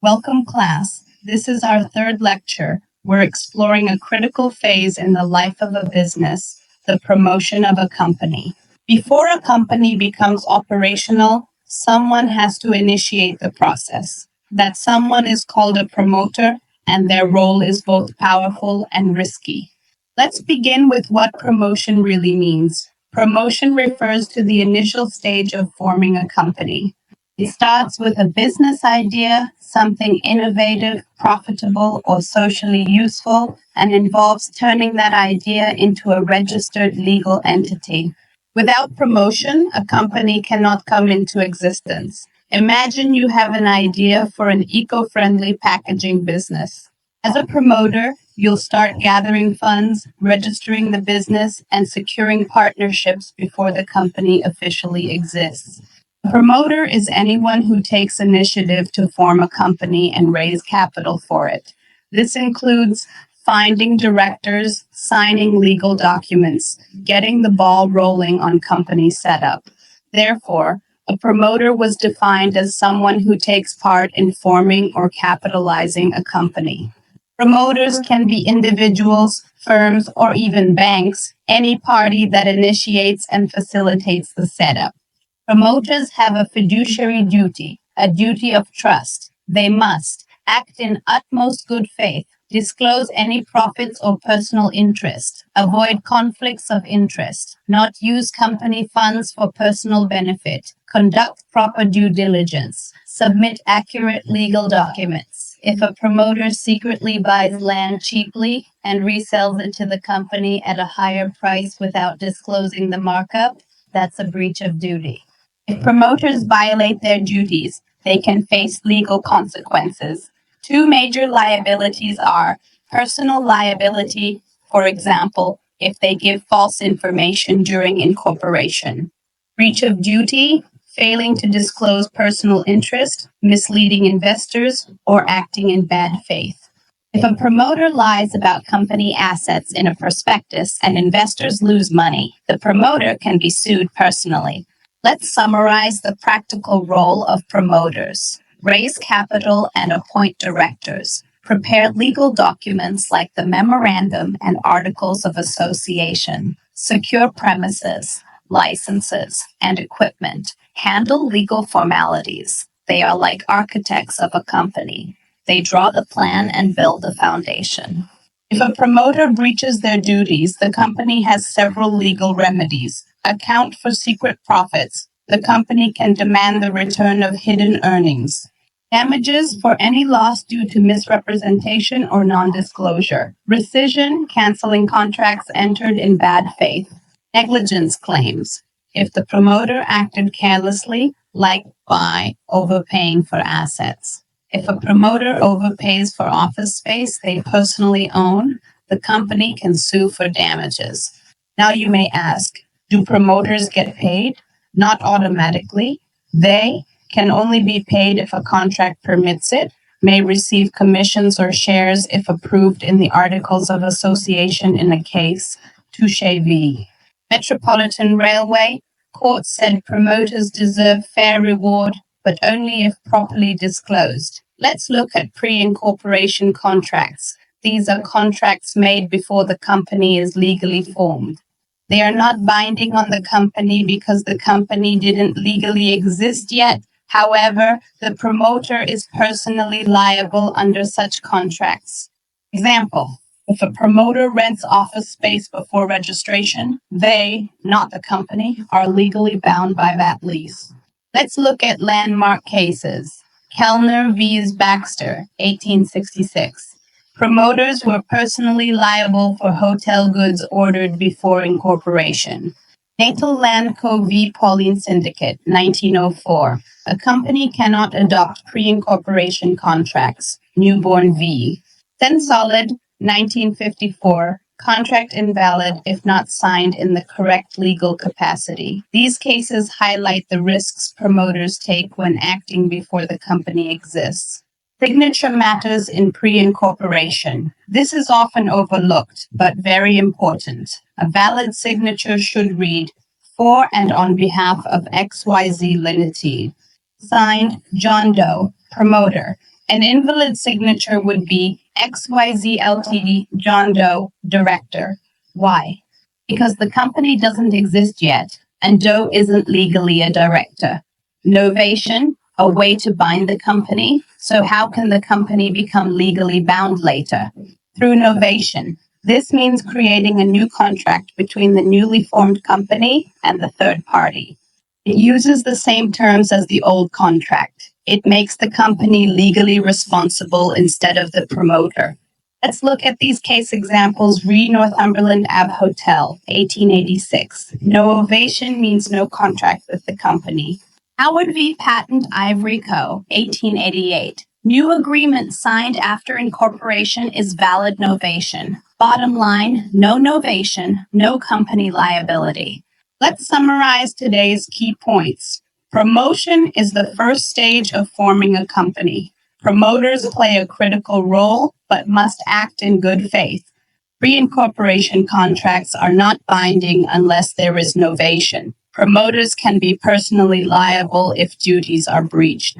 Welcome, class. This is our third lecture. We're exploring a critical phase in the life of a business, the promotion of a company. Before a company becomes operational, someone has to initiate the process. That someone is called a promoter, and their role is both powerful and risky. Let's begin with what promotion really means. Promotion refers to the initial stage of forming a company. It starts with a business idea, something innovative, profitable, or socially useful, and involves turning that idea into a registered legal entity. Without promotion, a company cannot come into existence. Imagine you have an idea for an eco-friendly packaging business. As a promoter, you'll start gathering funds, registering the business, and securing partnerships before the company officially exists. A promoter is anyone who takes initiative to form a company and raise capital for it. This includes finding directors, signing legal documents, getting the ball rolling on company setup. Therefore, a promoter was defined as someone who takes part in forming or capitalizing a company. Promoters can be individuals, firms, or even banks, any party that initiates and facilitates the setup. Promoters have a fiduciary duty, a duty of trust. They must act in utmost good faith, disclose any profits or personal interest, avoid conflicts of interest, not use company funds for personal benefit, conduct proper due diligence, submit accurate legal documents. If a promoter secretly buys land cheaply and resells it to the company at a higher price without disclosing the markup, that's a breach of duty. If promoters violate their duties, they can face legal consequences. Two major liabilities are personal liability, for example, if they give false information during incorporation. Breach of duty, failing to disclose personal interest, misleading investors, or acting in bad faith. If a promoter lies about company assets in a prospectus and investors lose money, the promoter can be sued personally. Let's summarize the practical role of promoters. Raise capital and appoint directors. Prepare legal documents like the memorandum and articles of association. Secure premises, licenses, and equipment. Handle legal formalities. They are like architects of a company. They draw the plan and build the foundation. If a promoter breaches their duties, the company has several legal remedies. Account for secret profits. The company can demand the return of hidden earnings. Damages for any loss due to misrepresentation or non-disclosure. Rescission, canceling contracts entered in bad faith. Negligence claims. If the promoter acted carelessly, like by overpaying for assets. If a promoter overpays for office space they personally own, the company can sue for damages. Now you may ask, do promoters get paid? Not automatically. They can only be paid if a contract permits it, may receive commissions or shares if approved in the Articles of Association in a case, Touche v. Metropolitan Railway, court said promoters deserve fair reward, but only if properly disclosed. Let's look at pre-incorporation contracts. These are contracts made before the company is legally formed. They are not binding on the company because the company didn't legally exist yet. However, the promoter is personally liable under such contracts. Example, if a promoter rents office space before registration, they, not the company, are legally bound by that lease. Let's look at landmark cases. Kellner v. Baxter, 1866. Promoters were personally liable for hotel goods ordered before incorporation. Natal Land Co. v. Pauline Syndicate, 1904. A company cannot adopt pre-incorporation contracts. Newborn v. Sensolid, 1954. Contract invalid if not signed in the correct legal capacity. These cases highlight the risks promoters take when acting before the company exists. Signature matters in pre-incorporation. This is often overlooked, but very important. A valid signature should read, for and on behalf of XYZ Limited. Signed, John Doe, promoter. An invalid signature would be XYZ Ltd. John Doe, Director. Why? Because the company doesn't exist yet, and Doe isn't legally a director. Novation, a way to bind the company. So how can the company become legally bound later? Through novation. This means creating a new contract between the newly formed company and the third party. It uses the same terms as the old contract. It makes the company legally responsible instead of the promoter. Let's look at these case examples. Re Northumberland Ab Hotel, 1886. Novation means no contract with the company. Howard v. Patent Ivory Co., 1888. New agreement signed after incorporation is valid novation. Bottom line, no novation, no company liability. Let's summarize today's key points. Promotion is the first stage of forming a company. Promoters play a critical role, but must act in good faith. Pre-incorporation contracts are not binding unless there is novation. Promoters can be personally liable if duties are breached.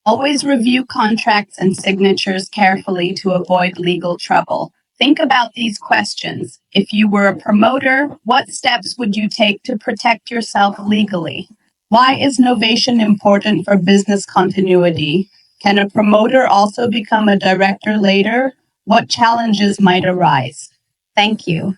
Always review contracts and signatures carefully to avoid legal trouble. Think about these questions. If you were a promoter, what steps would you take to protect yourself legally? Why is novation important for business continuity? Can a promoter also become a director later? What challenges might arise? Thank you.